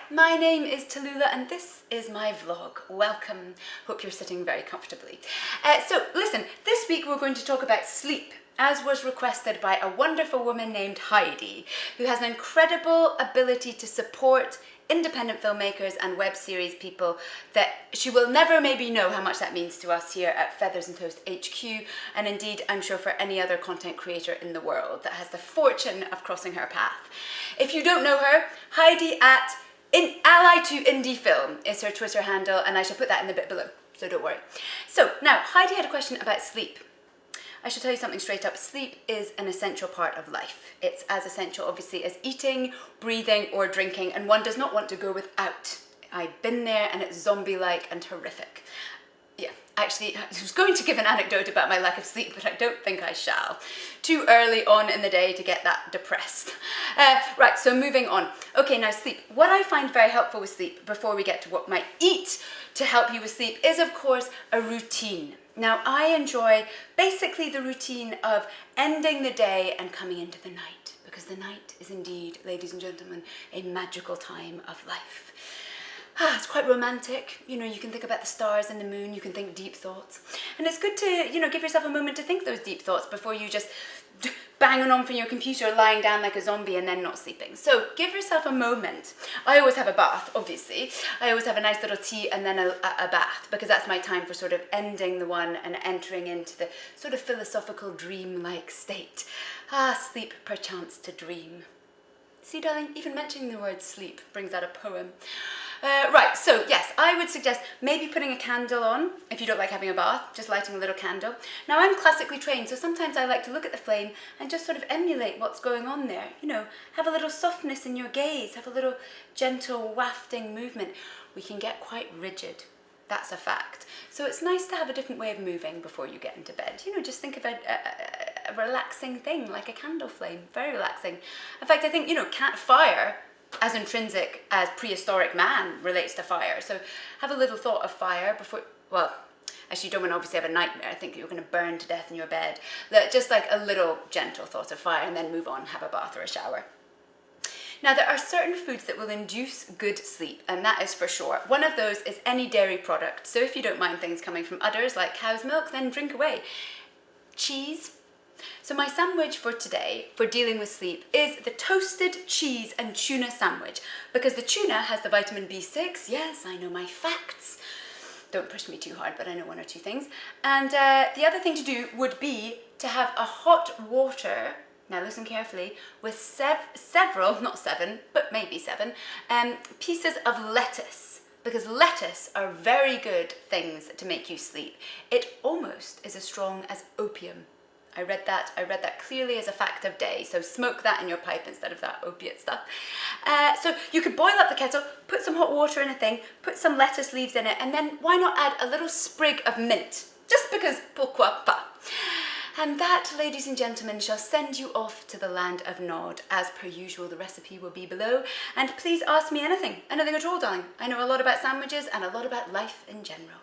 my name is Tallulah and this is my vlog. Welcome. Hope you're sitting very comfortably. So listen, this week we're going to talk about sleep, as was requested by a wonderful woman named Heidi, who has an incredible ability to support independent filmmakers and web series people that she will never maybe know how much that means to us here at Feathers and Toast HQ, and indeed I'm sure for any other content creator in the world that has the fortune of crossing her path. If you don't know her, Heidi Ally2indiefilm is her Twitter handle, and I shall put that in the bit below, so don't worry. So now, Heidi had a question about sleep. I should tell you something straight up. Sleep is an essential part of life. It's as essential, obviously, as eating, breathing, or drinking, and one does not want to go without. I've been there, and it's zombie-like and horrific. Yeah, actually, I was going to give an anecdote about my lack of sleep, but I don't think I shall. Too early on in the day to get that depressed. Right, so moving on. Okay, now sleep. What I find very helpful with sleep, before we get to what might eat to help you with sleep, is, of course, a routine. Now, I enjoy basically the routine of ending the day and coming into the night, because the night is indeed, ladies and gentlemen, a magical time of life. It's quite romantic. You know, you can think about the stars and the moon, you can think deep thoughts. And it's good to, you know, give yourself a moment to think those deep thoughts before you just banging on from your computer, lying down like a zombie and then not sleeping. So give yourself a moment. I always have a bath, obviously. I always have a nice little tea and then a bath, because that's my time for sort of ending the one and entering into the sort of philosophical dream-like state. Sleep perchance to dream. See, darling, even mentioning the word sleep brings out a poem. Right, so yes, I would suggest maybe putting a candle on if you don't like having a bath, just lighting a little candle. Now, I'm classically trained, so sometimes I like to look at the flame and just sort of emulate what's going on there. You know, have a little softness in your gaze, have a little gentle wafting movement. We can get quite rigid. That's a fact. So it's nice to have a different way of moving before you get into bed. You know, just think of a relaxing thing like a candle flame. Very relaxing. In fact, I think, you know, fire, as intrinsic as prehistoric man relates to fire. So have a little thought of fire before, well, actually you don't want to obviously have a nightmare, I think you're going to burn to death in your bed. Just like a little gentle thought of fire, and then move on, have a bath or a shower. Now, there are certain foods that will induce good sleep, and that is for sure. One of those is any dairy product. So if you don't mind things coming from udders like cow's milk, then drink away. Cheese. So my sandwich for today, for dealing with sleep, is the toasted cheese and tuna sandwich, because the tuna has the vitamin B6. Yes, I know my facts. Don't push me too hard, but I know one or two things. And the other thing to do would be to have a hot water, now listen carefully, with several, not 7, but maybe 7, pieces of lettuce, because lettuce are very good things to make you sleep. It almost is as strong as opium. I read that clearly as a fact of day, so smoke that in your pipe instead of that opiate stuff. So you could boil up the kettle, put some hot water in a thing, put some lettuce leaves in it, and then why not add a little sprig of mint? Just because, pourquoi pas? And that, ladies and gentlemen, shall send you off to the land of Nod. As per usual, the recipe will be below, and please ask me anything at all, darling. I know a lot about sandwiches and a lot about life in general.